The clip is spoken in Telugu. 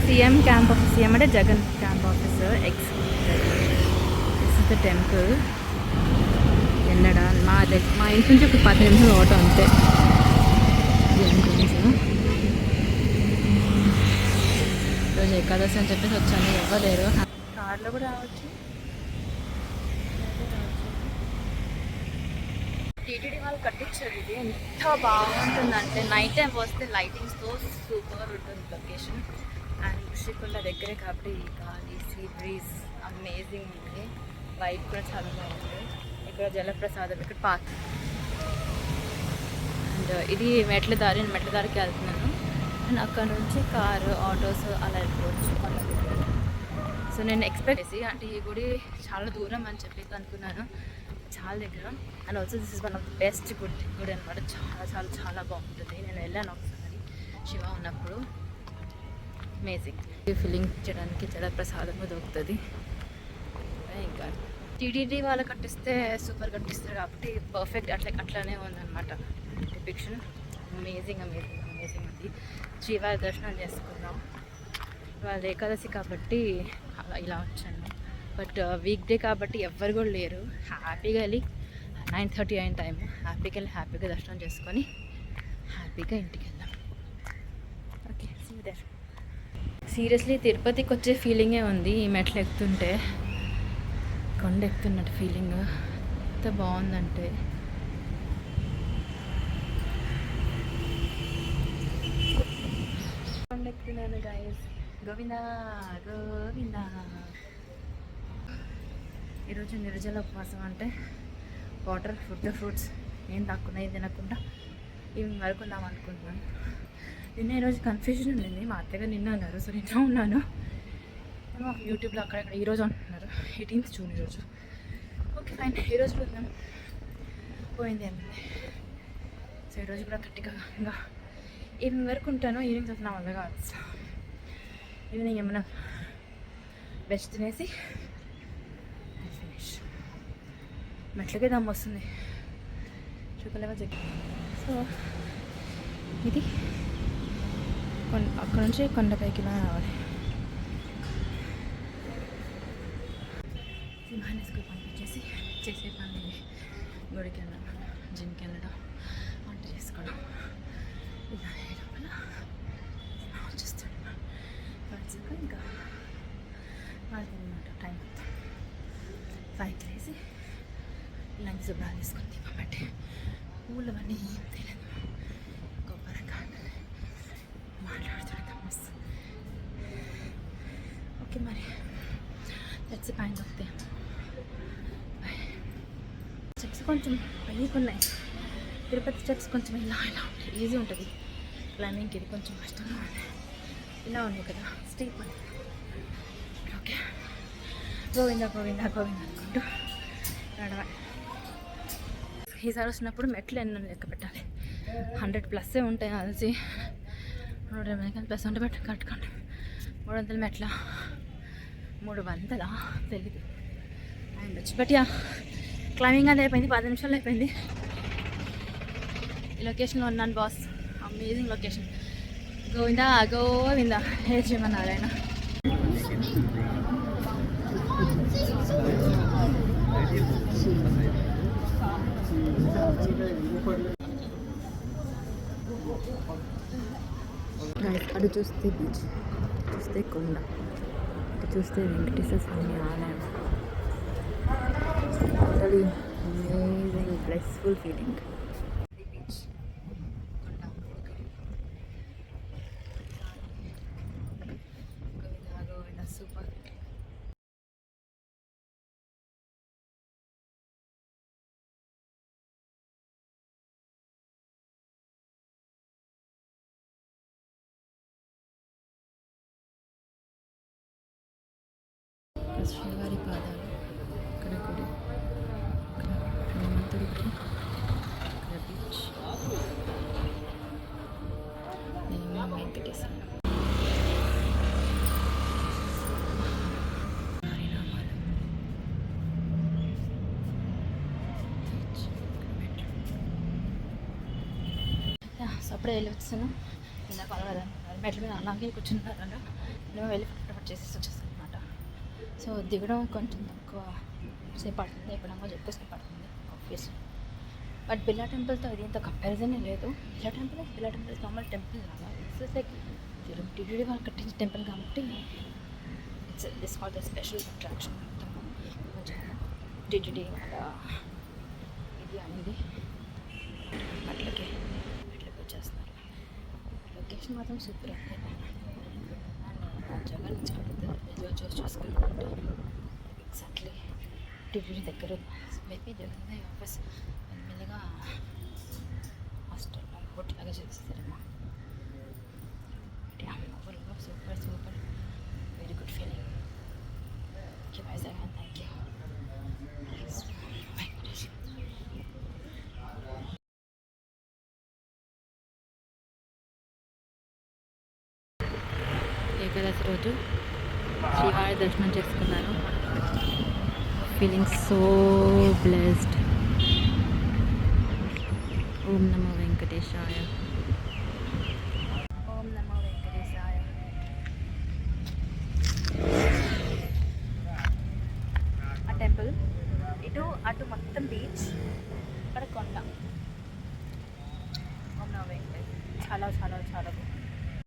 సీఎం క్యాంప్ ఆఫీస్, సీఎం అంటే Jagan camp office ex. This is the temple. ఎన్నడా మా ఇంటి నుంచి ఒక 10 నిమిషాలు ఆటో అంతే. ఈరోజు ఏకాదశి అని చెప్పేసి వచ్చాను, ఇవ్వలేరు. కార్లో కూడా రావచ్చు. టీటీడీ వాళ్ళు కట్టించారు ఇది. ఎంత బాగుంటుందంటే నైట్ టైం వస్తే లైటింగ్స్తో సూపర్ ఉంటుంది లొకేషన్. అండ్ శ్రీకొండ దగ్గరే కాబట్టి ఈ గాలి, సీ బ్రీజ్ అమేజింగ్ ఉంది. వైబ్ కూడా చాలా బాగుంది. ఇక్కడ జలప్రసాదం, ఇక్కడ పార్క్. అండ్ ఇది మెట్ల దారికి వెళ్తున్నాను. అండ్ అక్కడ నుంచి కారు, ఆటోస్ అలా వెళ్ళిపోవచ్చు. సో నేను ఎక్స్పెక్ట్ చేసి అంటే ఈ గుడి చాలా దూరం అని చెప్పి అనుకున్నాను, చాలా దగ్గర. And also this is one of the best గుడి అనమాట. చాలా చాలా చాలా బాగుంటుంది. నేను వెళ్ళాను ఒకసారి శివ ఉన్నప్పుడు. అమేజింగ్ ఫీలింగ్ చేయడానికి జలప్రసాదము దొరుకుతుంది. ఇంకా టీటీడీ వాళ్ళు కట్టిస్తే సూపర్ కట్టిస్తారు కాబట్టి పర్ఫెక్ట్ అట్లానే ఉందన్నమాట డిపిక్షన్. అమేజింగ్ ఉంది. శ్రీవారి దర్శనం చేసుకున్నాం. వాళ్ళ ఏకాదశి కాబట్టి అలా ఇలా వచ్చాను. బట్ వీక్ డే కాబట్టి ఎవ్వరు కూడా లేరు. హ్యాపీగా వెళ్ళి 9:30 అయిన టైం హ్యాపీగా దర్శనం చేసుకొని హ్యాపీగా ఇంటికి వెళ్దాం. Okay, see you there. Seriously తిరుపతికి వచ్చే ఫీలింగే ఉంది ఈ మెట్లు ఎక్కుతుంటే. కొండ ఎక్కుతున్నట్టు ఫీలింగ్ ఎంత బాగుందంటే. కొండ ఎక్కుతున్నాను గైస్. గోవిందా గోవిందా. ఈరోజు నిర్జల ఉపవాసం అంటే వాటర్, ఫ్రూట్స్ ఏం తక్కువ తినకుండా ఈవినింగ్ వరకు ఉందాం అనుకుంటున్నాను. నిన్న ఈరోజు కన్ఫ్యూజన్ ఉండింది. మా అత్తగా నిన్న అన్నారు, సో నిన్న ఉన్నాను. యూట్యూబ్లో అక్కడక్కడ ఈరోజు అంటున్నారు 18th జూన్ ఈరోజు. ఓకే ఫైన్, ఈరోజు కూడా పోయింది ఏమైంది. సో ఈరోజు కూడా గట్టిగా ఇంకా ఈవినింగ్ వరకు ఉంటాను. ఈవినింగ్ వస్తున్నా వల్ల కాదు. ఈవినింగ్ ఏమైనా వెజ్ తినేసి ఫినిష్. మెట్లకే దమ్ము వస్తుంది, చూపలేవా జగ్గి. సో ఇది అక్కడ నుంచి కొండపైకి ఇలా రావాలి. సింహాన్ని స్కూల్ పంపించేసి చేసే పని గుడికి వెళ్ళడం, జిమ్కి వెళ్ళడం, వంట చేసుకోవడం, ఇలా లోపల వచ్చేస్తాడు. వచ్చాక ఇంకా వాడుతుందన్నమాట టైం మొత్తం. 5కి లేసి ఇలాంటి శుభ్రాలు తీసుకొని దీపం పెట్టి పూలు అవన్నీ ఏం తెలియదు కొబ్బరికాయ మాట్లాడుతుంటాం. మస్తు ఓకే మరి తెచ్చి పైన వస్తే స్టెప్స్ కొంచెం పైకి ఉన్నాయి. తిరుపతి స్టెప్స్ కొంచెం ఇలా ఉంటాయి, ఈజీ ఉంటుంది క్లైంబింగ్కి. ఇది కొంచెం కష్టంగా ఉంది, ఇలా ఉన్నాయి కదా స్టీప్ అని. ఓకే, గోవిందా అనుకుంటూ నడవాలి. ఈసారి వచ్చినప్పుడు మెట్లు ఎన్నో లెక్క పెట్టాలి. 100+ ఉంటాయి కలిసి. 180+ ఉంటే పెట్టి కట్టుకోండి. 300 మెట్ల 300 తెలీదు అండ్ వచ్చి. బట్ యా క్లైంబింగ్ అది అయిపోయింది, 10 నిమిషాలు అయిపోయింది. ఈ లొకేషన్లో ఉన్నాను బాస్. Amazing location. గోవిందా హే శ్రీమన్నారాయణ. అటు చూస్తే బీచ్, చూస్తే కొండ, ఇటు చూస్తే వెంకటేశ్వర స్వామి ఆలయం. Totally amazing blissful feeling. Beach, కొండ, గోవిందా సూపర్. శ్రీవారి పాదాలు, ఇక్కడ గుడి, ఇక్కడ హనుమంతుడి గుడి, ఇక్కడ బీచ్, వెంకటేశ్వర. హరినామాలు, సో అప్పుడే వెళ్ళి వచ్చాను. ఇందాక మెట్ల మీద అలాగే కూర్చుంటారు. మేము వెళ్ళి ఫటాఫట్ చేసేసి వచ్చేస్తాం అనమాట. సో దిగడం కొంచెం తక్కువ సేపు పడుతుంది, ఎక్కడంగా ఎక్కువసేపు పడుతుంది ఆబ్వియస్. బట్ బిర్లా టెంపుల్తో ఇది ఇంత కంపారిజనే లేదు. బిర్లా టెంపుల్ నార్మల్ టెంపుల్ లాగా, ఇట్స్ లైక్ టీటీడీ వాళ్ళు కట్టించిన టెంపుల్ కాబట్టి it's called the special attraction. మొత్తం కొంచెం టీటీడీ వాళ్ళ ఇది అనేది అట్లకి వచ్చేస్తున్నారు. లొకేషన్ మాత్రం సూపర్ ఉంది. అండ్ జగన్ నుంచి కడుతుంది చూసుకుంటే ఎగ్జాక్ట్లీ టీటీడీ దగ్గర మేబీ జగన్ ఆఫీస్ మెల్లగా హాస్టల్ హోటల్ లాగా చేస్తారేమో. Super very good feeling. Okay Vizag, thank you. Ekadashi రోజు శ్రీవారి దర్శనం చేసుకున్నాను. Feeling so blessed. ఓం నమో వెంకటేశాయ. ఓం నమో వెంకటేశాయ. ఆ టెంపుల్ అటు మొత్తం బీచ్, ఇక్కడ కొండ. ఓం నమో వెంకటేశాయ. చాలా చాలా చాలా